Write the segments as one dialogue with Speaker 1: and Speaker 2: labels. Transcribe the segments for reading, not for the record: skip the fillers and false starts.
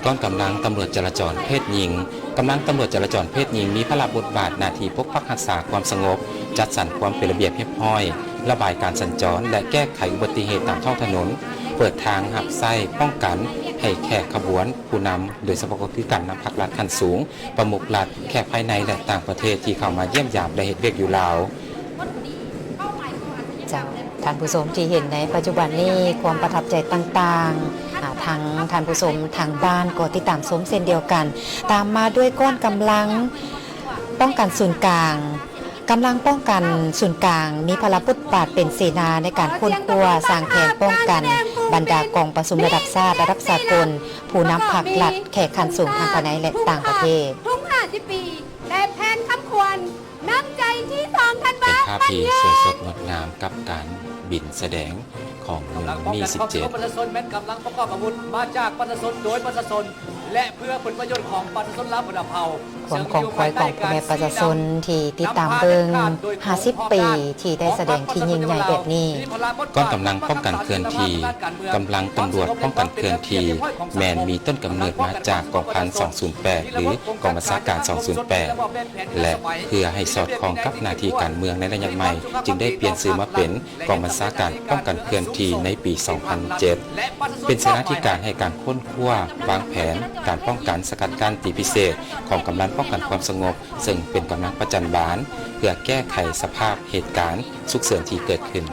Speaker 1: กองกำลังตำรวจจราจรเพศหญิงกำลังตำรวจจราจรเพศหญิงมีพระบทบาทหน้าที่ปกปักรักษาความสงบจัดสรรความเป็นระเบียบเรียบร้อยระบายการสัญจรและแก้ไขอุบัติเหตุตามท้องถนนเปิดทางหับไส้ป้องกันให้แขกขบวนผู้นำโดยเฉพาะคือการนำพักรัฐขั้นสูงประมุขรัฐแขกภายในและต่างประเทศที่เข้ามาเยี่ยมยามและเฮ็ดเวียกอยู่ลาว
Speaker 2: ท่านผู้ชมที่เห็นในปัจจุบันนี้ความประทับใจต่างๆทั้งท่านผู้ชมทางบ้านก็ติดตามชมเส้นเดียวกันตามมาด้วยก้อนกำลังป้องกันศูนย์กลางกำลังป้องกันศูนย์กลางมีพลบทบาทเป็นเสนาในการค้นคว้าสร้างแผนป้องกันบรรดากองประชุมระดับชาติระดับสากลผู้นำพรรครัฐแขกขันสูงทางภายในและต่างประเทศ
Speaker 3: ทุ่ง50 ปีและแผนคำควรน้ำใจที่2ธันวาคม
Speaker 1: เป็นภาพที่สวยสดงดงามกับการบินแสดงของเมืองมี17
Speaker 4: ประชาชนแม้นกำลังประกอบอาวุธมาจากประชาชนโดยประชาชนและเพื่อผลประโยชน์ของประชาชนลาวบนเผ่า
Speaker 2: ความของคอยของพ่อแม่ประชาชนที่ติดตามเบิ่ง50 ปีที่ได้แสดงที่ยิ่งใหญ่แบบนี้
Speaker 1: ก้อนกำลังป้องกันเคลื่อนที่กำลังตำรวจป้องกันเคลื่อนที่แมนมีต้นกำเนิดมาจากกองพัน208หรือกองบัญชาการ208และเพื่อให้สอดคล้องกับหน้าที่การเมืองในระยะใหม่จึงได้เปลี่ยนชื่อมาเป็นกองบัญชาการป้องกันเคลื่อนที่ในปี 2007 เป็นเสนาธิการให้การค้นคว้าวางแผนการป้องกันสกัดกั้นตีพิเศษของกำลังป้องกันความสงบซึ่งเป็นกำลังประจันบานเพื่อแก้ไขสภาพเหตุการณ์ฉุกเฉินที่เกิดขึ้น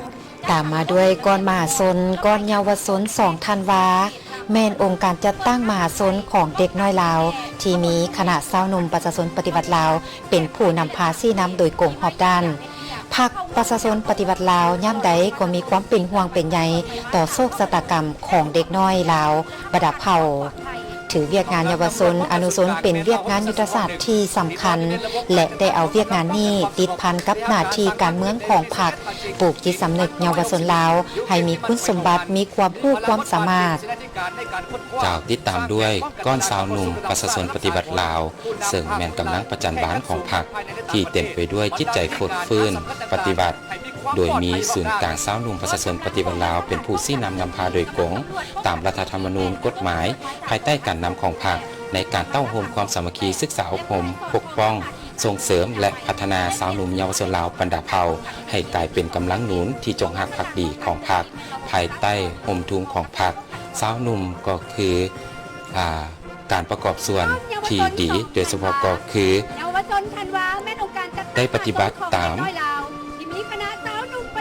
Speaker 2: ตามมาด้วยก้อนมหาชนก้อนเยาวชน2ธันวาแม่นองค์การจัดตั้งมหาชนของเด็กน้อยลาวที่มีคณะชาวหนุ่มประชาชนปฏิบัติลาวเป็นผู้นำพาซี่น้ำโดยกงหอบด้านพรรคประชาชนปฏิบัติลาวย่ำใดก็มีความเป็นห่วงเป็นใยต่อโศกชะตากรรมของเด็กน้อยลาวบรรดาเผ่าถือเวียกงานเยาวชนอนุชนเป็นเวียกงานยุทธศาสตร์ที่สำคัญและได้เอาเวียกงานนี้ติดพันกับหน้าที่การเมืองของพรรคปลูกจิตสำนึกเยาวชนลาวให้มีคุณสมบัติมีความรู้ความสามารถ
Speaker 1: กล่าวติดตามด้วยก้อนสาวหนุ่มประชาชนปฏิบัติลาวซึ่งแม่นกำลังประจันบานของพรรคที่เต็มไปด้วยจิตใจโคตรฟื้นปฏิบัติโดยมีศูนย์กลางสาวหนุ่มประชาชนปฏิบัติลาวเป็นผู้ชี้นำพาโดยกงตามรัฐธรรมนูญกฎหมายภายใต้การนำของพรรคในการเต้าโฮมความสามัคคีศึกษาอบรมปกป้องส่งเสริมและพัฒนาสาวหนุ่มเยาวชนลาวบรรดาเผ่าให้กลายเป็นกำลังหนุนที่จงรักภักดีของพรรคภายใต้ห่มทุงของพรรคสาวหนุ่มก็คือการประกอบส่วนที่ดีโดยเฉพาะก็คือได้ปฏิบัติตาม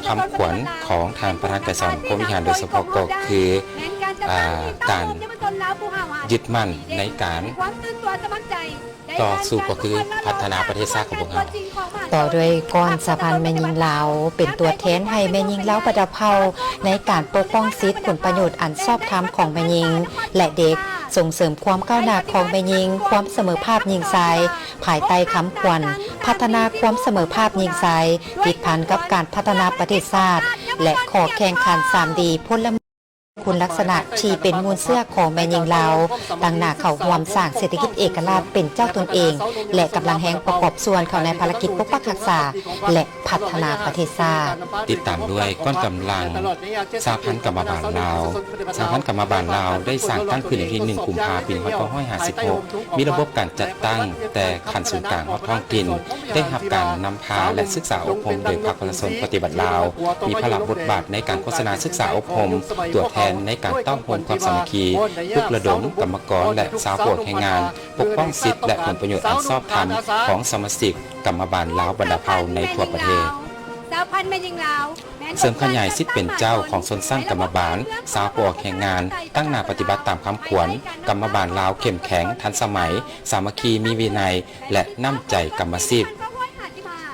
Speaker 1: คำขวัญของทางประธานกระทรวงพรหมวิหารโดยเฉพาะก็คือการยึดมั่นในการต่อสู้ก็คือพัฒนาประเทศชาติของพวกเรา
Speaker 2: ต่อด้วยก้อนสะพานแม่ยิงลาวเป็นตัวแทนให้แม่ยิงลาวบรรดาเผ่าในการปกป้องสิทธิผลประโยชน์อันชอบธรรมของแม่ยิงและเด็กส่งเสริมความก้าวหน้าของแม่ยิงความเสมอภาคหญิงชายภายใต้คำขวัญพัฒนาความเสมอภาคหญิงชายติดพันกับการพัฒนาประเทศชาติและขอแข่งขัน 3D พลคุณลักษณะที่เป็นมูลเสื้อของแม่ยิงลาวตั้งหน้าเข้าร่วมสร้างเศรษฐกิจเอกราชเป็นเจ้าตนเองและกำลังแห่งประกอบส่วนเข้าในภารกิจปกปักรักษาและพัฒนาประเทศชาติ
Speaker 1: ติดตามด้วยก้อนกำลังสหพันธ์กรรมบาลลาวสหพันธ์กรรมบาลลาวได้สร้างตั้งขึ้นในที่1 กุมภาพันธ์ ปี 2556มีระบบการจัดตั้งแต่ขั้นศูนย์กลางของท้องถิ่นได้รับการนำพาและศึกษาอบรมโดยพรรคประชาชนปฏิบัติลาวมีพลังบทบาทในการโฆษณาศึกษาอบรมตัวแทนในการเต้าโฮมความสามัคคีปลุกระดมกรรมกรและสาวโปรดแห่งงานปกป้องสิทธิและผลประโยชน์อันชอบธรรมของสมาชิกกรรมบาลลาวบรรดาเผ่าในทั่วประเทศเสริมขยายสิทธิเป็นเจ้าของชนชั้นกรรมบาลสาวโปรดแห่งงานตั้งหน้าปฏิบัติตามคำขวัญกรรมบาลลาวเข้มแข็งทันสมัยสามัคคีมีวินัยและน้ำใจกรรมสิทธิ์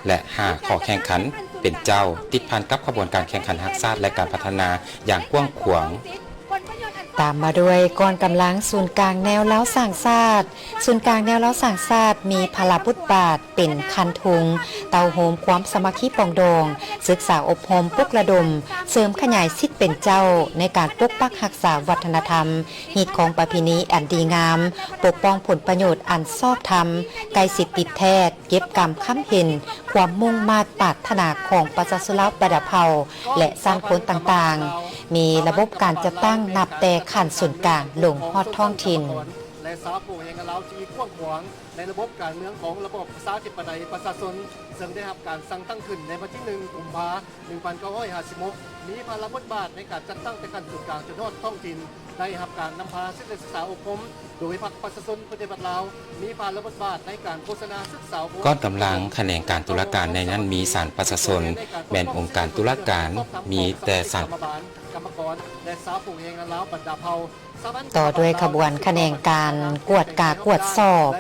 Speaker 1: และ5 ข้อแข่งขันเป็นเจ้าติดพันกับขบวนการแข่งขันฮักษาและการพัฒนาอย่างกว้างขวาง
Speaker 2: ตามมาด้วยกองกำลังศูนย์กลางแนวเล้าสร้างชาติศูนย์กลางแนวเล้าสร้างชาติมีพลบทบาทเป็นคันทุงเตาโฮมความสามัคคีปองดองศึกษาอบรมปลุกระดมเสริมขยายสิทธิเป็นเจ้าในการปกปักรักษาวัฒนธรรมฮีตของประเพณีอันดีงามปกป้องผลประโยชน์อันชอบธรรมไกลสิทธิติดแท้เก็บกรรมค้ำเห็นความมุ่งมา่ปรารถนาของประชาชนลาวบรรดาเผ่าและสร้างคนต่างๆมีระบบการจัดตั้งนับแต่ขั้นศูนย์กลางลงฮอดท้องถิ่น
Speaker 5: สาวผู้แห่งเราที่กว้างขวางในระบบการเมืองของระบบประชาธิปไตยประชาชนซึ่งได้รับการสั่งตั้งขึ้นในวันที่1 กุมภาพันธ์ 1956มีภาระบทบาทในการจัดตั้งแต่ขั้นศูนย์กลางจนฮอดท้องถิ่นได้รับการนำพาศึกษาอบรมโดยพรรคประชาชนปฏิบัติลาวมีภาระบทบาทในการโฆษณาศึกษา
Speaker 1: ก้อนกำลังแขนงการตุลาการในนั้นมีศาลประชาชนแม่นองค์การตุลาการมีแต่ศาล
Speaker 5: กรรมกรและสาวผู้แห่งลาวบรรดาเผ่า
Speaker 2: ต่อด้วยขบวนแขนงการกวดกากวดสอบ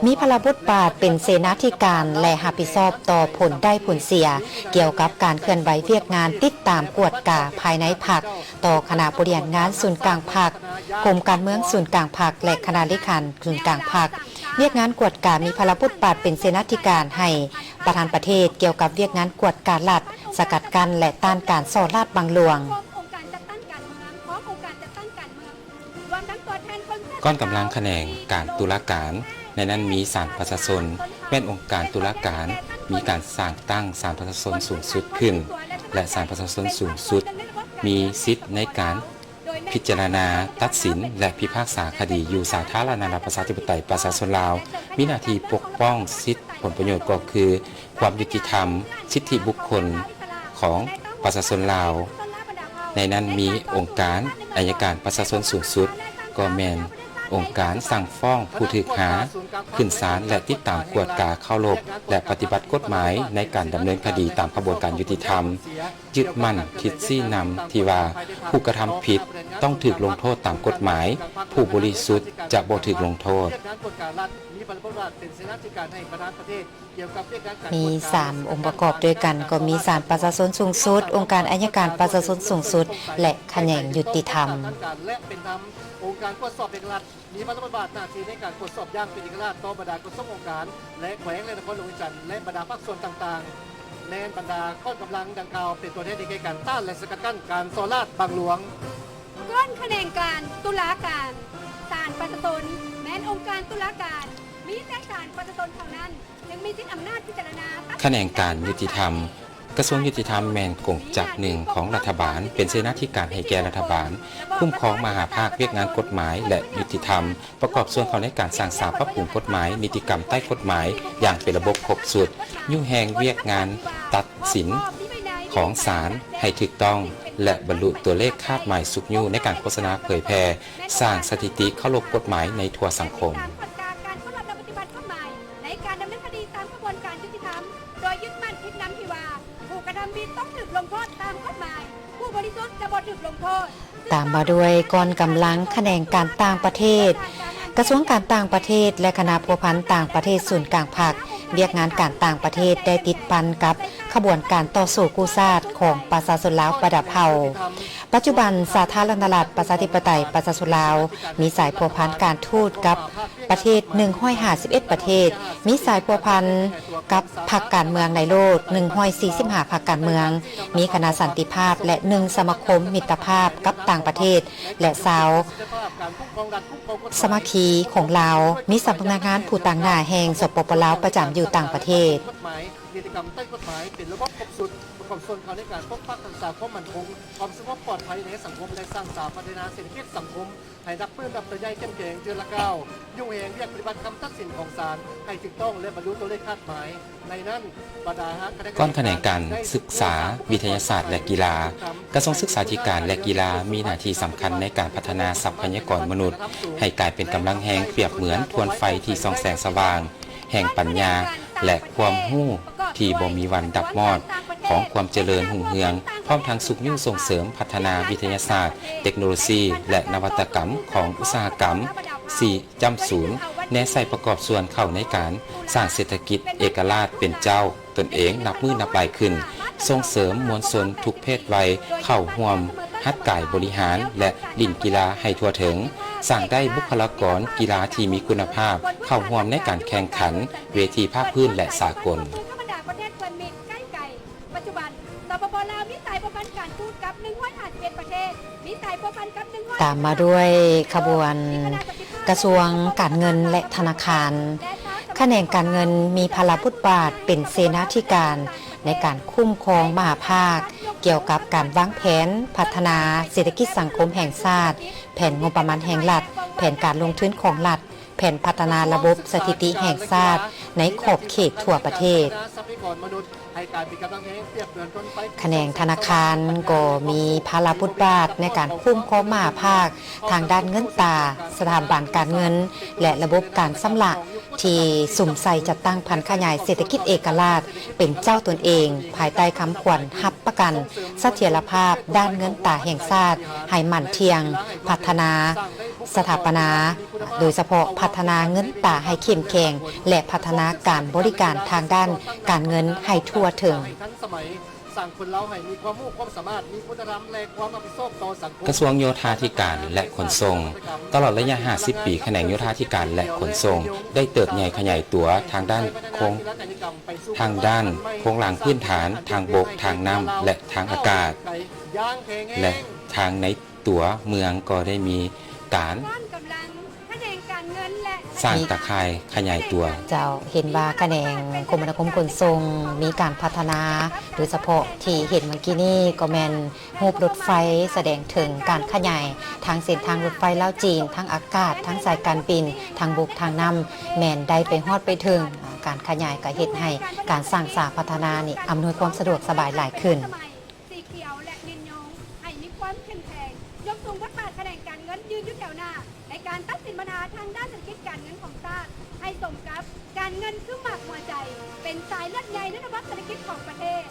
Speaker 2: มีพลบทบาทเป็นเสนาธิการและรับผิดชอบต่อผลได้ผลเสียเกี่ยวกับการเคลื่อนไหวเวียกงานติดตามกวดกาภายในพรรคต่อคณะบริหารงานศูนย์กลางพรรคกรมการเมืองศูนย์กลางพรรคและคณะเลขาศูนย์กลางพรรคเวียกงานกวดกามีพลบทบาทเป็นเสนาธิการให้ประธานประเทศเกี่ยวกับเวียกงานกวดกาลัดสกัดกั้นและต้านการส่อราษฎร์บังหลวง
Speaker 1: ก้อนกำลังแขนงการตุลาการในนั้นมีศาลประชาชนแม่นองค์การตุลาการมีการสร้างตั้งศาลประชาชนสูงสุดขึ้นและศาลประชาชนสูงสุดมีสิทธิ์ในการพิจารณาตัดสินและพิพากษาคดีอยู่สาธารณรัฐประชาธิปไตยประชาชนลาวมีหน้าที่ปกป้องสิทธิผลประโยชน์ก็คือความยุติธรรมสิทธิบุคคลของประชาชนลาวในนั้นมีองค์การอัยการประชาชนสูงสุดก็แม่นองค์การสั่งฟ้องผู้ถูกหาขึ้นศาลและติดตามกวดกาเข้ารบและปฏิบัติกฎหมายในการดำเนินคดีตามกระบวนการยุติธรรมยึดมั่นคิดซี่นำที่ว่าผู้กระทำผิดต้องถูกลงโทษตามกฎหมายผู้บริสุทธิ์จะบ่ถูกลงโทษ
Speaker 2: มี3องค์ประกอบด้วยกันก็มีศาลประชาชนสูงสุดองค์การอัยการประชาชนสูงสุดและแขนงยุติธรรม
Speaker 5: องค์การตรวจสอบเอกลักษณ์มีพระบทบาทหน้าที่ในการตรวจสอบอย่างเป็นเอกลักษณ์ต่อบรรดากฎสมองค์การและแขวงและนครหลวงจันทร์และบรรดาภาคส่วนต่างๆแม้บรรดาก้อนกำลังดังกล่าวเป็นตัวแทนในการต้านและสกัดกั้นการส่อราษฎร์บังหลวง
Speaker 3: ก้อนแขนงการตุลาการศาลประชาชนแม้นองค์การตุลาการมีแต่ศาลประชาชนเท่านั้นจึงมีสิทธิอำนาจพิจารณา
Speaker 1: แขนงการยุติธรรมกระทรวงยุติธรรมแม่นกงจักรหนึ่งของรัฐบาลเป็นเสนาธิการให้แก่รัฐบาลคุ้มครองมหาภาคเวียกงานกฎหมายและยุติธรรมประกอบส่วนของในการสร้างสรรค์ปรับปรุงกฎหมายนิติกรรมใต้กฎหมายอย่างเป็นระบบครบสุดยุ่งแหงเวียกงานตัดสินของศาลให้ถูกต้องและบรรลุตัวเลขคาดหมายสุกยุ่ในการโฆษณาเผยแพร่สร้างสถิติเคารพกฎหมายในทั่วสังคม
Speaker 3: โดยยึดมั่นคิดนำที่ว่าผู้กระทำผิดต้องถูกลงโทษตามกฎหมายผู้บริสุทธิ์จะบ่ถูกลงโทษ
Speaker 2: ตามมาด้วยกองกำลังแขนงการต่างประเทศกระทรวงการต่างประเทศและคณะพัวพันต่างประเทศศูนย์กลางพรรคเรียกงานการต่างประเทศได้ติดพันกับขบวนการต่อสู้กู้ชาติของประชาชนลาวประดับเผ่าปัจจุบันสาธารณรัฐประชาธิปไตยประชาชนลาวมีสายพัวพันการทูตกับประเทศ151ประเทศมีสายพัวพันกับพรรคการเมืองในโลก145พรรคการเมืองมีคณะสันติภาพและ1สมาคมมิตรภาพกับต่างประเทศและสาวสมาคีของลาวมีสำนักงานผู้ต่างหน้าแห่งสปปลาวประจำอยู่ต่างประเทศ
Speaker 5: นิติกรรมใต้กฎหมายเป็นระบบครบสุดประกอบส่วนเขาในการปกปักรักษาความมั่นคงความสงบปลอดภัยในสังคมและสร้างสรรค์พัฒนาเศรษฐกิจสังคมให้รับปื้นรับตัวใหญ่เข้มแข็งเจือละก้าวยุ่งเหงเรียกปฏิบัติคำตัดสินของศาลให้ถูกต้องและบรรลุตัวเลขคาดหมายในนั้นบรรดา
Speaker 1: ก้อนแขนงการศึกษาวิทยาศาสตร์และกีฬากระทรวงศึกษาธิการและกีฬามีหน้าที่สำคัญในการพัฒนาทรัพยากรมนุษย์ให้กลายเป็นกำลังแห่งเปรียบเหมือนทวนไฟที่ส่องแสงสว่างแห่งปัญญาและความรู้ที่บ่มีวันดับมอดของความเจริญรุ่งเรืองพร้อมทั้งสุขยุ่งส่งเสริมพัฒนาวิทยาศาสตร์เทคโนโลยีและนวัตกรรมของอุตสาหกรรม4.0แนใส่ประกอบส่วนเข้าในการสร้างเศรษฐกิจเอกราชเป็นเจ้าตนเองนับมือนับไหลขึ้นส่งเสริมมวลชนทุกเพศวัยเข้าร่วมฮัดกายบริหารและลิ่นกีฬาให้ทั่วถึงสร้างได้บุคลากรกีฬาที่มีคุณภาพเข้าร่วมในการแข่งขันเวทีภาคพื้นและสากล
Speaker 3: ปัจจุบันสปปลาวมีสายพัวพันการทูตกับ151ประเทศมีสายพัวพันกับ
Speaker 2: ตามมาด้วยขบวนกระทรวงการเงินและธนาคารแขนงการเงินมีพลบทบาทเป็นเสนาธิการในการคุ้มครองมหาภาค เกี่ยวกับการวางแผนพัฒนาเศรษฐกิจสังคมแห่งชาติแผนงบประมาณแห่งรัฐแผนการลงทุนของรัฐแผนพัฒนาระบบสถิติแห่งชาติในขอบเขตทั่วประเทศแขนงธนาคารก็มีภาระบทบาทในการคุ้มครองมหาภาคทางด้านเงินตราสถาบันการเงินและระบบการชำระที่สุ่มใส่จัดตั้งพันธุ์ขยายเศรษฐกิจเอกราชเป็นเจ้าตนเองภายใต้คำขวัญรับประกันเสถียรภาพด้านเงินตราแห่งชาติให้มั่นเที่ยงพัฒนาสถาปนาโดยเฉพาะพัฒนาเงินตราให้เข้มแข็งและพัฒนาการบริการทางด้านการเงินให้ทั่วถึง
Speaker 5: สั่งคนเราให้มีความรู้ความสามารถมีคุณธรรมและความรับผิดชอบต่อสังคม
Speaker 1: กระทรวงโยธาธิการและขนส่งตลอดระยะ 50 ปีแขนงโยธาธิการและขนส่งได้เติบใหญ่ขยายตัวทางด้านโครงหลังพื้นฐานทางบกทางน้ำและทางอากาศและทางในตัวเมืองก็ได้มีการสร้างตะข่ายขยายตัว
Speaker 2: เจ้าเห็นว่าแขนงคมนาคมขนส่งมีการพัฒนาโดยเฉพาะที่เห็นเมื่อกี้นี้ก็แมนรูปรถไฟแสดงถึงการขยายทางเส้นทางรถไฟลาวจีนทั้งอากาศทั้งสายการบินทางบกทางน้ำแมนได้ไปฮอดไปถึงการขยายก็เฮ็ดให้การสร้างสาพัฒนานี่อำนวยความสะดวกสบายหลายขึ้น
Speaker 3: สีเขียวและนินยงให้มีความเข้มแข็งยกสูงบทบาทแขนงการเงินยืนอยู่แถวหน้าในการตัดสินปัญหาทางด้านเศรษฐกิจการเงินของชาติให้สมกับการเงินคือหมากหัวใจเป็นสายเลือดใหญ่ในระบบเศรษฐกิจของประเทศ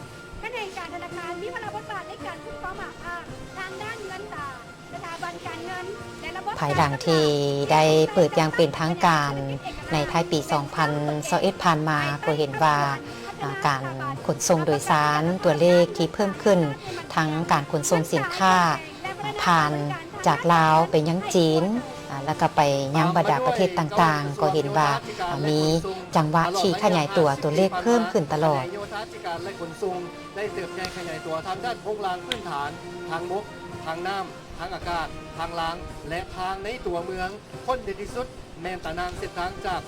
Speaker 3: แขนงการธนาคารมีพลังบทบาทในการคุ้มครองมหาภาคทางด้านเงินตราสถาบันการเงินและระบบ
Speaker 2: ภายหลังที่ได้เปิดอย่างเป็นทางการในท้ายปี 2021 ผ่านมาก็เห็นว่าการขนส่งโดยสารตัวเลขที่เพิ่มขึ้นทั้งการขนส่งสินค้าผ่านจากลาวไปยังจีนแล้วก็ไปยังบรรดาประเทศต่างๆก็เห็นว่ามีจังหวะที่ขยายตัวเลขเพิ่มขึ้นตลอด
Speaker 5: โยธาธิการและขนส่งได้เติบใหญ่ขยายตัวทางด้านโครงหลังพื้นฐานทางบกทางน้ำทางอากาศทางล่างและทางในตัวเมืองคนเด่นที่สุดแม่นตานางเส้นทางจาก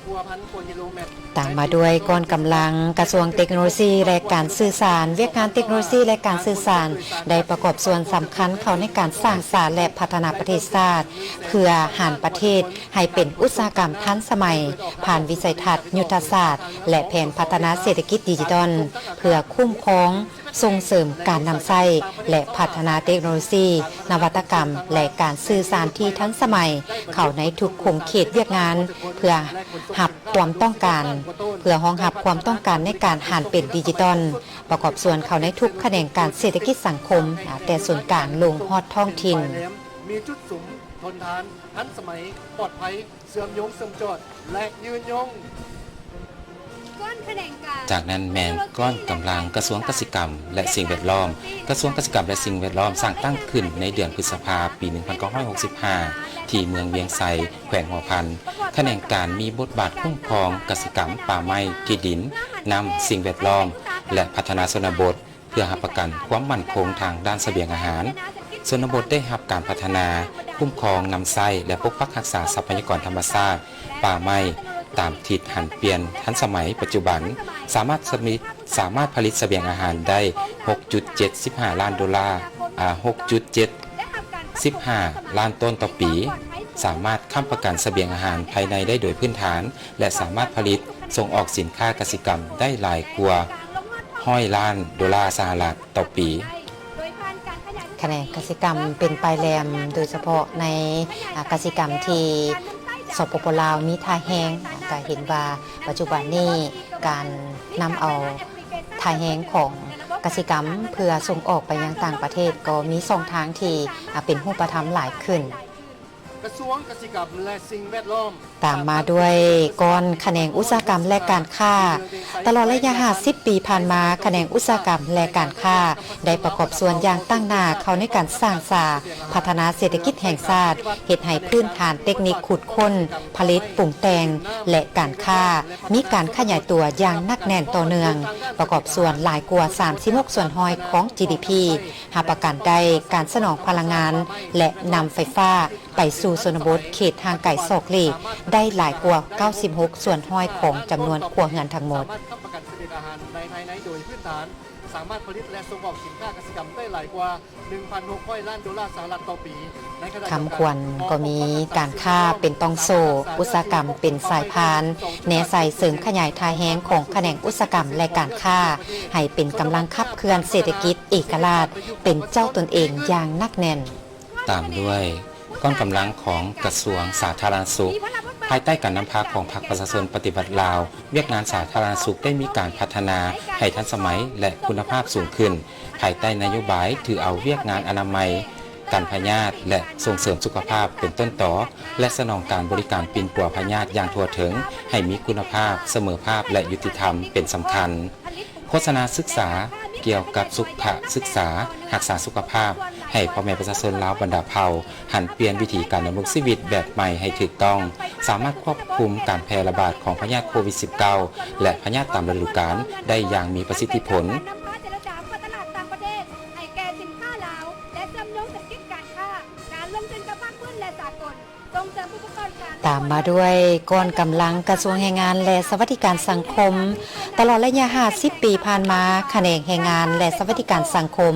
Speaker 5: 11,000 กิโลเมตร
Speaker 2: ตามมาด้วยกองกำลังกระทรวงเทคโนโลยีและการสื่อสารเวียกงานเทคโนโลยีและการสื่อสารได้ประกอบส่วนสำคัญเข้าในการสร้างสรรค์และพัฒนาประเทศชาติเพื่อหันประเทศให้เป็นอุตสาหกรรมทันสมัยผ่านวิสัยทัศน์ยุทธศาสตร์และแผนพัฒนาเศรษฐกิจดิจิทัลเพื่อคุ้มครองส่งเสริมการนำใช้และพัฒนาเทคโนโลยีนวัตกรรมและการสื่อสารที่ทันสมัยเข้าในทุกขงเขตเวียกงานเพื่อหับความต้องการเพื่อรองรับความต้องการในการหันเป็นดิจิทัลประกอบส่วนเข้าในทุกแขนงการเศรษฐกิจสังคมแต่ส่วนกลางลงฮอดท้องถิ่น
Speaker 5: มีจุดสูงทนทานทันสมัยปลอดภัยเสื่อมโยงเสื่อมจอดและยืนยง
Speaker 1: จากนั้นแมนก้อนกำลังกระทรวงเกษตรกรรมและสิ่งแวดล้อมกระทรวงเกษตรกรรมและสิ่งแวดล้อมสร้างตั้งขึ้นในเดือนพฤษภาคมปี 1965 ที่เมืองเวียงไซแขวงหัวพันแขนงการมีบทบาทคุ้มครองเกษตรกรรมป่าไม้ที่ดินน้ำสิ่งแวดล้อมและพัฒนาชนบทเพื่อรับประกันความมั่นคงทางด้านเสบียงอาหารชนบทได้รับการพัฒนาคุ้มครองนำไส้และปกปักรักษาทรัพยากรธรรมชาติป่าไม้ตามทิศหันเปลี่ยนทันสมัยปัจจุบันสามารถผลิตเสบียงอาหารได้ 6.75 ล้านดอลลาร์6.75 ล้านต้นต่อปีสามารถค้ำประกันเสบียงอาหารภายในได้โดยพื้นฐานและสามารถผลิตส่งออกสินค้าเกษตรกรรมได้หลายกว่า100 ล้านดอลลาร์สหรัฐต่อปี
Speaker 2: แขนงเกษตรกรรมเป็นปลายแหลมโดยเฉพาะในเกษตรกรรมที่สปป.ลาวมีท่าแห้งก็เห็นว่าปัจจุบันนี้การนำเอาท่าแห้งของเกษตรกรรมเพื่อส่งออกไปยังต่างประเทศก็มีช่องทางที่เป็นรูปธรรมหลายขึ้น
Speaker 5: กระทรวงเกษตรกรรมและสิ่งแวดล้อม
Speaker 2: ตามมาด้วยกองแขนงอุตสาหกรรมและการค้าตลอดระยะ50 ปีผ่านมาแขนงอุตสาหกรรมและการค้าได้ประกอบส่วนอย่างตั้งหน้าเข้าในการสร้างสรรค์พัฒนาเศรษฐกิจแห่งชาติเฮ็ดให้พื้นฐานเทคนิคขุดค้นผลิตปรุงแต่งและการค้ามีการขยายตัวอย่างหนักแน่นต่อเนื่องประกอบส่วนหลายกว่า36ส่วนห้อยของ GDP หาประกันได้การสนองพลังงานและนำไฟฟ้าไปสู่ชนบทเขตทางไกลศอกหลีกได้หลายกว่า96ส่วนห้อยของจำนวนครัวเรือนทั้งหมด
Speaker 5: ประกันเสบียงอาหารในภายในโดยพื้นฐาน สามารถผลิตและส่งออกสินค้าเกษตรกรรมได้หลายกว่า 1,600 ล้านดอลลาร์สหรัฐต่อปีในขณะเดียวกัน
Speaker 2: คำควรก็มีการค้าเป็นตองโซอุตสาหกรรมเป็นสายพานแนใส่เสริมขยายทายแห้งของแขนงอุตสาหกรรมและการค้าให้เป็นกำลังขับเคลื่อนเศรษฐกิจเอกราชเป็นเจ้าตนเองอย่างนักแน่น
Speaker 1: ตามด้วยก้อนกำลังของกระทรวงสาธารณสุขภายใต้การนำพาของพรรคประชาชนปฏิบัติลาวเวียกงานสาธารณสุขได้มีการพัฒนาให้ทันสมัยและคุณภาพสูงขึ้นภายใต้นโยบายถือเอาเวียกงานอนามัยการพยาธิและส่งเสริมสุขภาพเป็นต้นต่อและสนองการบริการปิ่นปัวพยาธิอย่างทั่วถึงให้มีคุณภาพเสมอภาพและยุติธรรมเป็นสำคัญโฆษณาศึกษาเกี่ยวกับสุขศึกษารักษาสุขภาพให้พ่อแม่ประชาชนลาวบรรดาเผ่าหันเปลี่ยนวิธีการดำรงชีวิตแบบใหม่ให้ถูกต้องสามารถควบคุมการแพร่ระบาดของพยาธิโควิด -19 และพยาธิตามฤดูกาลได้อย่างมีประสิทธิผล
Speaker 3: เจรจากับตลาดต่างประเทศให้แก่สินค้าลาวและเชื่อมโยงเศรษฐกิจการค้าการลงทุนกับภาคพื้นและสากลส่งเสริมผู้ประกอบการ
Speaker 2: ตามมาด้วยก้อนกำลังกระทรวงแรงงานและสวัสดิการสังคมตลอดระยะ50 ปีผ่านมาแขนงแรงงานและสวัสดิการสังคม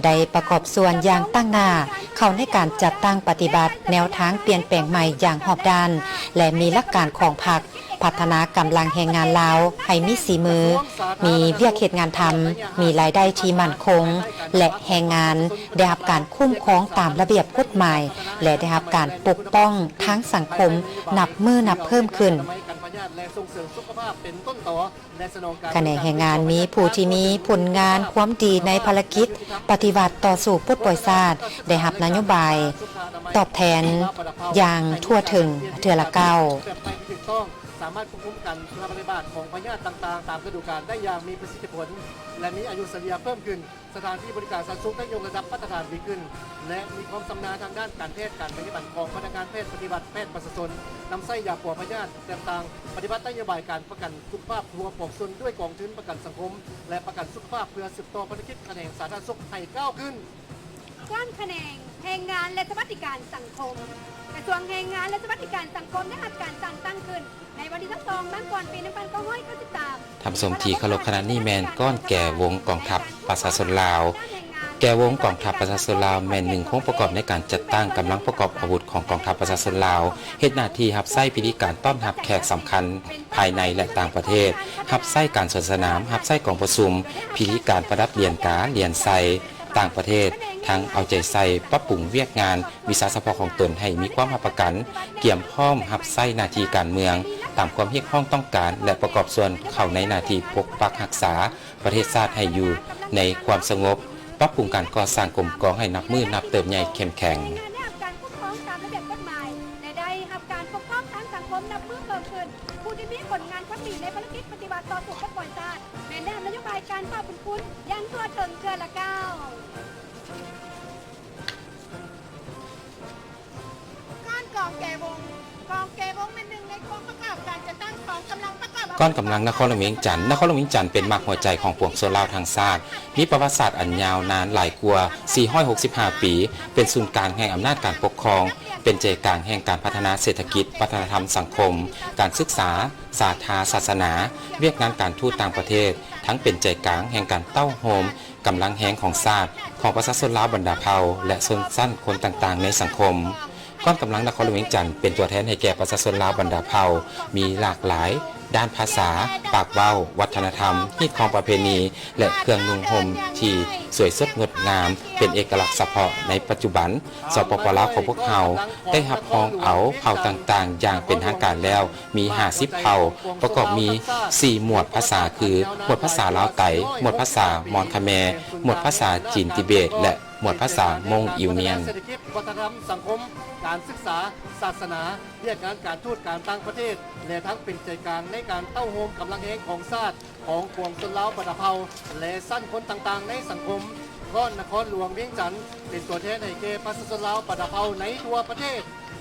Speaker 2: ได้ประกอบส่วนอย่างตั้งหน้าเข้าในการจัดตั้งปฏิบัติแนวทางเปลี่ยนแปลงใหม่อย่างรอบด้านและมีหลักการของพรรคพัฒนากำลังแรงงานลาวให้มีสีมือมีเวียกเฮ็ดงานทำมีรายได้ที่มั่นคงและแรงงานได้รับการคุ้มครองตามระเบียบกฎหมายและได้รับการปกป้องทั้งสังคมนับมือนับเพิ่มขึ้นแขนงแรงงานมีผู้ที่มีผลงานความดีในภารกิจปฏิบัติต่อสู่ปลดปล่อยชาติได้รับนโยบายตอบแทนอย่างทั่วถึงเทื่อละเก้า
Speaker 5: สามารถควบคุมการระบาดของพยาธิต่างๆตามฤดูกาลได้อย่างมีประสิทธิผลและมีอายุเฉลี่ยเพิ่มขึ้นสถานที่บริการสาธารณสุขได้ยกระดับมาตรฐานดีขึ้นและมีความชำนาญทางด้านการแพทย์การปฏิบัติของพนักงานแพทย์ปฏิบัติแพทย์ประชาชนนำไส้ยาปลอดพยาธิต่างๆปฏิบัตินโยบายการประกันสุขภาพทั่วปวงชนด้วยกองทุนประกันสังคมและประกันสุขภาพเพื่อสืบต่อภารกิจแขนงสาธารณสุขให้ก้าวขึ้น
Speaker 3: ก้อนแขนงแรงงานและสวัสดิการสังคมกระทรวงแรงงานและสวัสดิการสังคมได้รับการตั้งขึ้นในวันที่2 มังกรปี 1993
Speaker 1: ทำสมทีเคารพคณะนี้แมนก้อนแก่วงกองทัพประชาชนลาวแก่วงกองทัพประชาชนลาวแมนหนึ่งโครงประกอบในการจัดตั้งกำลังประกอบอาวุธของกองทัพประชาชนลาวเฮ็ดหน้าที่รับไส้พิธีการต้อนรับแขกสำคัญภายในและต่างประเทศรับไส้การสวนสนามรับไส้กองประชุมพิธีการประดับเรียนการเรียนไซต่างประเทศทั้งเอาใจใส่ปรับปรุงเวียกงานวิสาเฉพาะของตนให้มีความรับประกันเกี่ยมพร้อมรับไส้หน้าที่การเมืองตามความเรียกร้องต้องการและประกอบส่วนเข้าในหน้าที่ปกปักรักษาประเทศชาติให้อยู่ในความสงบปรับปรุงการก่อสร้างกลมกองให้นับมือนับเติบใหญ่เข้มแข็ง
Speaker 3: การปกครองตามระเบียบกฎหมายและได้รับการปกครองทางสังคมนับมือเพิ่มขึ้นผู้ที่มีผลงานความดีในภารกิจปฏิบัติต่อสู่ปลดปล่อยชาติแม้ได้นโยบายการเฝ้าบุญคุณยังทั่วถึงเกือละก้าวกองแก่วงเป็นหนึ่งในกองประกอบการจะตั้งกองกำลังประกอบ
Speaker 1: ก้อนกำลังนครหลวงเวียงจันทร์นครหลวงเวียงจันทร์เป็นมากหัวใจของปวงชนลาวทางชาติมีประวัติศาสตร์อันยาวนานหลายกว่า465 ปีเป็นศูนย์กลางแห่งอำนาจการปกครองเป็นใจกลางแห่งการพัฒนาเศรษฐกิจวัฒนธรรมสังคมการศึกษาศาสนาศาสนาเวียกงานการทูตต่างประเทศทั้งเป็นใจกลางแห่งการเต้าโฮมกำลังแห่งของชาติของประชาชนลาวบรรดาเผ่าและชนชั้นคนต่างๆในสังคมก้อนกำลังนครหลวงเวียงจันทร์เป็นตัวแทนให้แก่ประชาชนลาวบรรดาเผ่ามีหลากหลายด้านภาษาปากเว้าวัฒนธรรมฮีตของประเพณีและเครื่องนุ่งห่มที่สวยสดงดงามเป็นเอกลักษณ์เฉพาะในปัจจุบันสปป.ลาวของพวกเราได้รับรองเอาเผ่าต่างๆอย่างเป็นทางการแล้วมี50เผ่าประกอบมี4หมวดภาษาคือหมวดภาษาลาวไตหมวดภาษามอญคแมร์หมวดภาษาจีนทิเบตและหมวดภาษามงอิวเนียน
Speaker 5: เศรษฐกิจวัฒนธรรมสังคมการศึกษาศาสนาเรียกงานการทูตการต่างประเทศและทั้งเป็นใจกลางในการเต้าโฮมกำลังแห่งของชาติของปวงชนลาวบรรดาเผ่าและสั้นคนต่างๆในสังคมก้อนนครหลวงเวียงจันทร์เป็นตัวแทนให้แก่ประชาชนลาวบรรดาเผ่าในทั่วประเทศ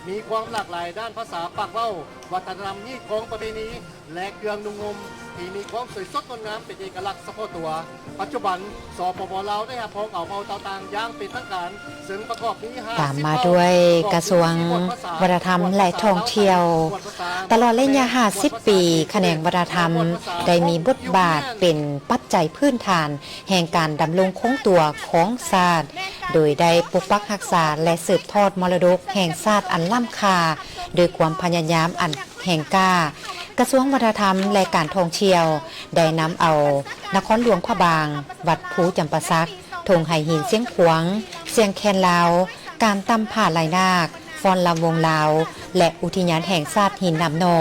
Speaker 5: มีความหลากหลายด้านภาษาปากเว้าวัฒนธรรมยี่ของประเพณีและเครื่องนุ่งห่มที่มีความสวยสดงดงามเป็นเอกลักษณ์เฉพาะตัวปัจจุบันสปป.ลาวได้รับรองเอาเผ่าต่างๆอย่างเป็นทางการซึ่งประกอบนี้
Speaker 2: ตามมาด้วยกระทรวงวัฒนธรรมและท่องเที่ยวตลอดระยะ50 ปีแขนงวัฒนธรรมได้มีบทบาทเป็นปัจ จัยพื้นฐานแห่งการดำรงคงตัวของชาติโดยได้ปกปักรักษาและสืบทอดมรดกแห่งชาติอันล้ำค่าโดยความพยายามอันแห่งกล้ากระทรวงวัฒนธรรมและการท่องเที่ยวได้นำเอานครหลวงพระบางวัดภูจำปาสักธงไหหินเสียงขวงเสียงแคนลาวการตำผ่าลายนาคฟ้อนลำวงลาวและอุทยานแห่งชาติหินนำนอ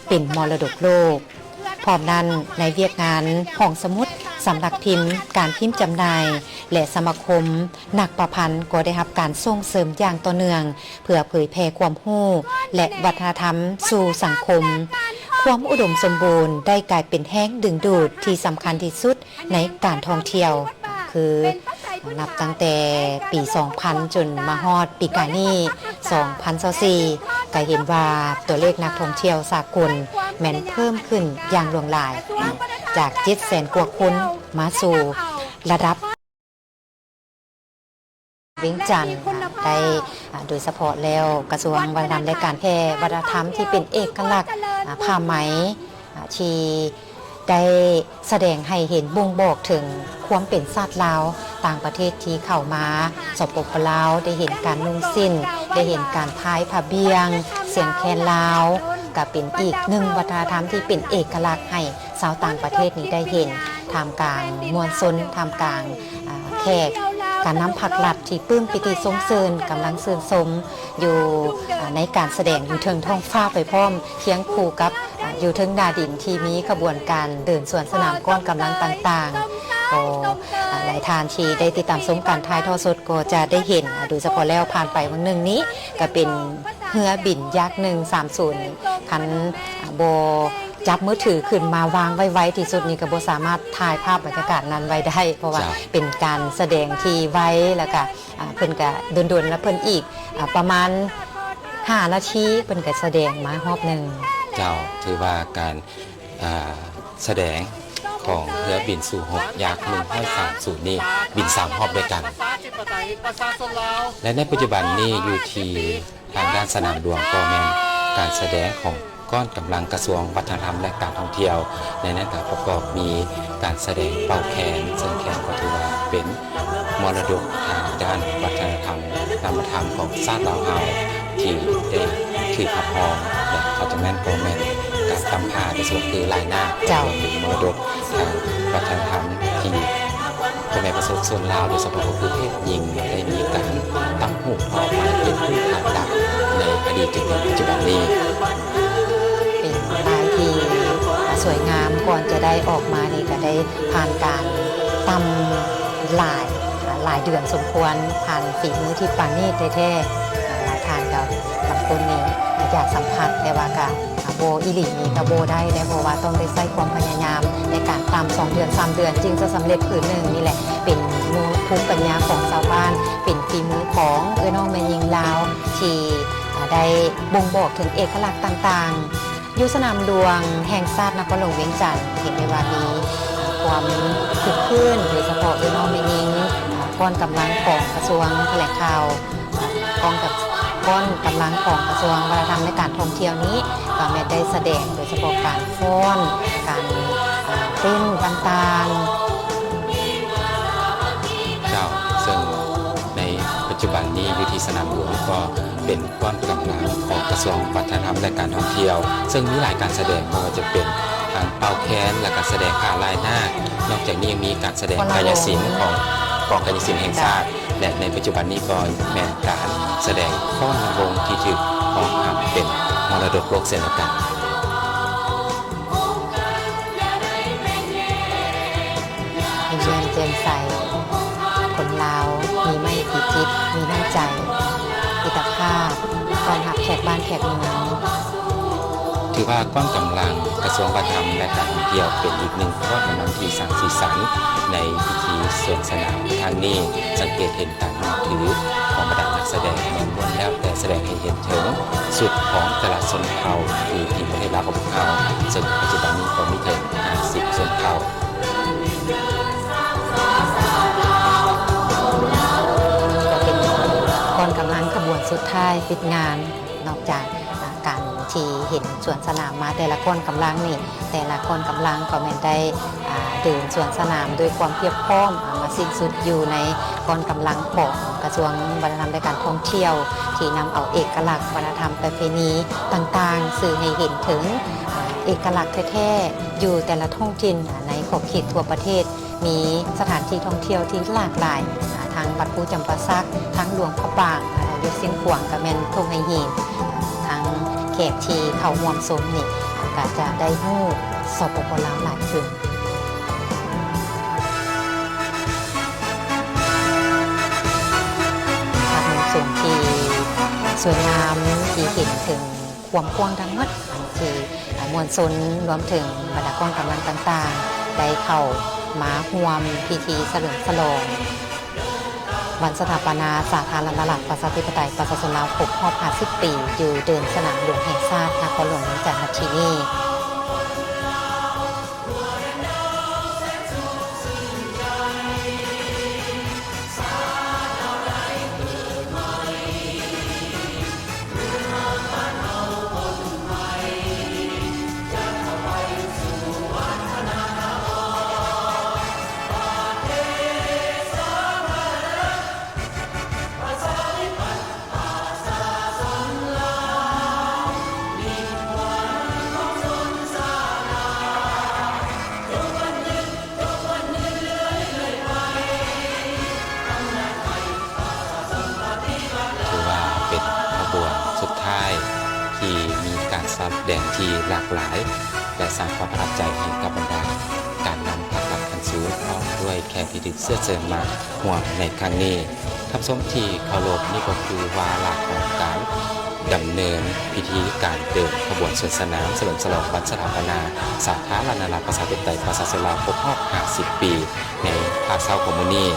Speaker 2: เป็นมรดกโลกพร้อมนั้นในเวียกงานห้องสมุดสำนักพิมพ์การพิมพ์จำหน่ายและสมาคมนักประพันธ์ก็ได้รับการส่งเสริมอย่างต่อเนื่องเพื่อเผยแพร่ความรู้และวัฒนธรรมสู่สังคมความอุดมสมบูรณ์ได้กลายเป็นแห้งดึงดูดที่สำคัญที่สุดในการท่องเที่ยวคือนับตั้งแต่ปี 2000 จนมาฮอดปีกายนี้ 2024 ก็เห็นว่าตัวเลขนักท่องเที่ยวสากลแม่นเพิ่มขึ้นอย่างหลวงหลายจาก 700,000 กว่าคนมาสู่ระดับเวียงจันทร์ได้โดยเฉพาะแล้วกระทรวงวัฒนธรรมและการแพร่วัฒนธรรมที่เป็นเอกลักษณ์ผ้าไหมที่ได้แสดงให้เห็นบ่งบอกถึงความเป็นชาติลาวต่างประเทศที่เข้ามาสปปลาวได้เห็นการนุ่งสิ้นได้เห็นการพายผ้าเบียงเสียงแคนลาวก็เป็นอีกหนึ่งวัฒนธรรมที่เป็นเอกลักษณ์ให้ชาวต่างประเทศนี้ได้เห็นท่ามกลางมวลชนท่ามกลางแขกการนำผักหลัดที่ปลื้มปิติสมเสริญกำลังซื่นสมอยู่ในการแสดงอยู่เทิงท้องฟ้าไปพร้อมเคียงคู่กับอยู่เทิงดาดินที่มีขบวนการเดินสวนสนามก้อนกำลังต่างๆก็หลายทานที่ได้ติดตามชมการถ่ายทอดสดก็จะได้เห็นโดยเฉพาะแล้วผ่านไปวันหนึ่งนี้ก็เป็นเรือบินยักษ์130คันโบจับมือถือขึ้นมาวางไว้ที่สุดนี้ก็บ่สามารถถ่ายภาพบรรยากาศนั้นไว้ได้เพราะว่าเป็นการแสดงที่ไว้แล้วก็เพิ่นก็โดนๆแล้วเพิ่นอีกประมาณ5 นาทีเพิ่นก็แสดงมารอบหนึ่ง
Speaker 1: เจ้าถือว่าการแสดงของเรือบินสู่หกยักษ์130นี่บิน3รอบด้วยกันและในปัจจุบันนี้อยู่ที่ทางด้านสนามหลวงก็แม่นการแสดงของก้อนกำลังกระทรวงวัฒนธรรมและการท่องเที่ยวในนั้นก็ประกอบมีการแสดงเป่าแคนซึ่งแคนก็ถือว่าเป็นมรดกทางด้านวัฒนธรรมนามธรรมของชาติลาวเฮาที่ได้ถือขับพองและเขาจะแม่นก็แม่นการตำผ้าในส่วนคือลายหน้าเป็นมรดกทางวัฒนธรรมที่พ่อแม่ประสบส่วนลาวโดยเฉพาะคือเพศหญิงได้มีการตั้งหูกออกมาเป็นพื้นฐานหลักในอดีตจนถึงปัจจุบันนี้
Speaker 2: เป็นลายที่สวยงามก่อนจะได้ออกมานี่ก็ได้ผ่านการตำหลายเดือนสมควรผ่านฝีมือที่ปราณีตแท้ๆหลายทานกับบางคนนี่อยากสัมผัสแต่ว่าก็โบอิหลีนี่ก็โบได้เพราะว่าต้องได้ใช้ความพยายามในการตำ2 เดือน 3 เดือนจึงจะสำเร็จผืนหนึ่งนี่แหละเป็นภูมิปัญญาของชาวบ้านเป็นฝีมือของน้องแม่ยิงลาวที่ได้บ่งบอกถึงเอกลักษณ์ต่างๆอยู่สนามหลวงแห่งชาตินครหลวงเวียงจันทร์เห็นได้ว่ามีความคึกคืนโดยเฉพาะน้องแม่ยิงก้อนกำลังของกระทรวงแถลงข่าวก้อนกำลังของกระทรวงวัฒนธรรมและการท่องเที่ยวนี้ก็แม้ได้แสดงโดยเฉพาะการฟ้อนการเต้นต่าง
Speaker 1: ๆเจ้าซึ่งในปัจจุบันนี้อยู่ที่สนามหลวงก็เป็นก้อนกำลังของกระทรวงวัฒนธรรมและการท่องเที่ยวซึ่งมีหลายการแสดงไม่ว่าจะเป็นการเป่าแคนและการแสดงผ้าลายหน้านอกจากนี้ยังมีการแสดงกายศิลป์ของกองกายศิลป์แห่งชาติและในปัจจุบันนี้ก็แม่นการแสดงฟ้อนวงที่ถือของทำเป็นมรดกโลกเช่นกัน
Speaker 2: มีเงินเจนใสคนลาวมีไม่กี่จิตมีน้ำใจอิตาภาพตอนหักแขกบ้านแขกเมือง
Speaker 1: ถือว่าก้อนกำลังกระทรวงวัฒนธรรมและการท่องเที่ยวเป็นอีกหนึ่งก้อนกำลังที่สร้างสีสันในพิธีสวนสนามทางนี้สังเกตเห็นการนับถือของบรรดานักแสดงแม้ล้วนแล้วแต่แสดงให้เห็นถึงสุดของแต่ละชนเผ่าคือที่ประเทศลาวของพวกเราซึ่งปัจจุบันนี้ก็มีถึง50ชนเผ่า
Speaker 2: ก็เป็นก้อนกำลังขบวนสุดท้ายปิดงานนอกจาก การที่เห็นสวนสนามมาแต่ละคนกำลังนี่แต่ละคนกำลังก็แม่นได้เดินสวนสนามด้วยความเพียบพร้อมมาสิ้นสุดอยู่ในกองกำลังของกระทรวงวัฒนธรรมและการท่องเที่ยวที่นำเอาเอกลักษณ์วัฒนธรรมประเพณีต่างๆสื่อให้เห็นถึงเอกลักษณ์แท้ๆอยู่แต่ละท้องถิ่นในขอบเขตทั่วประเทศมีสถานที่ท่องเที่ยวที่หลากหลายทั้งวัดภูจำปาสักทั้งหลวงพระบางยศสิ้นขวางกระแมนทงไฮหินทั้งแขกที่เขาห่วมสมนี่ก็จะได้ฮู้สปปลาวหลายขึ้นภาพมุมสูงที่สวยงามที่เห็นถึงความกว้างทั้งหมดที่มวลชนรวมถึงบรรดากองกำลังต่างๆได้เข้ามาร่วมพิธีเฉลิมฉลองวันสถาปนาสาธารณรัฐประชาธิปไตยประชาชนลาวครบรอบ50 ปีอยู่เดินสนามหลวงแห่งชาตินครหลวงเวียงจันทร์ที่นี่
Speaker 1: สุดท้ายที่มีการแสดงที่หลากหลายและสร้างความประทับใจให้กับบรรดาการนำพระหลักคันสูงพร้อมด้วยแขกที่ดึกเสื้อเสริมมาห่วงในครั้งนี้ทับส้มที่เคารพนี่ก็คือวาระของการดำเนินพิธีการเดินขบวนสวนสนามเฉลิมฉลองวันสถาปนาสาธารณรัฐประชาธิปไตยประชาชนลาวครบรอบ50 ปีในภาคเช้าของมื้อนี้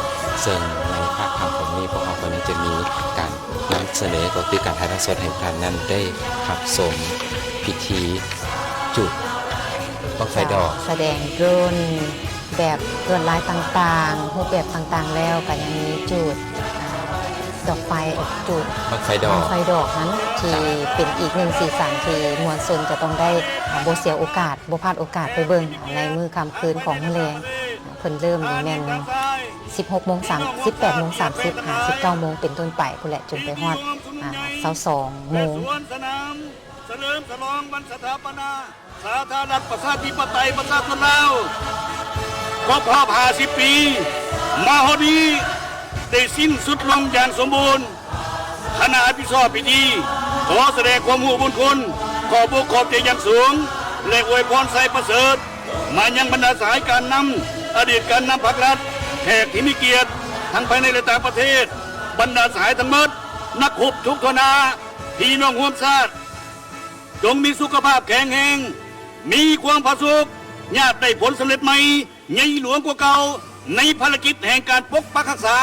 Speaker 1: ซึ่งในภาคค่ำของมื้อนี้พวกเราก็จะมีการนำเสนอก็คือการถ่ายทอดสดให้ท่านนั้นได้รับชมพิธีจุดบั้งไฟดอก
Speaker 2: แสดงรุ่นแบบลวดลายต่างๆรูปแบบต่างๆแล้วก็ยังมีจุดดอกไฟจุด
Speaker 1: บั้งไฟดอก
Speaker 2: ไฟดอกนั้นที่เป็นอีกหนึ่งสีสันที่มวลชนจะต้องได้บ่เสียโอกาสบ่พลาดโอกาสไปเบิ่งในมื้อค่ำคืนของมื้อแลงเพิ่นเริ่มนี่แม่น18:30 18:30 19 โมงเป็นต้นไปพุ่นแหละจนไปฮอด22 โมง
Speaker 6: เฉลิมฉลองวันสถาปนาสาธารณรัฐประชาธิปไตยประชาชนลาวครบรอบ50 ปีมาฮอดีได้สิ้นสุดลงอย่างสมบูรณ์คณะอภิชอบพิธีขอแสดงความห่วงบุญคุณขอบอกขอบใจอย่างสูงและอวยพรใส่ประเสริฐมายังบรรดาสายการนำอดีตการนำพรรครัฐแขกที่มีเกียรติทั้งภายในและต่างประเทศบรรดาสายทั้งหมดนักขุบทุกทนาพี่น้องร่วมชาติจงมีสุขภาพแข็งแรงมีความผาสุกญาติได้ผลสำเร็จไหมใหญ่หลวงกว่าเก่าในภารกิจแห่งการปกปักรักษา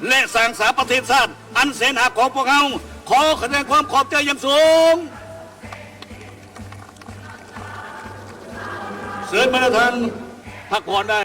Speaker 6: และสร้างสรรค์ประเทศชาติอันแสนหาของพวกเราขอแสดงความขอบใจอย่างสูงเชิญบรรดาท่านพักผ่อนได้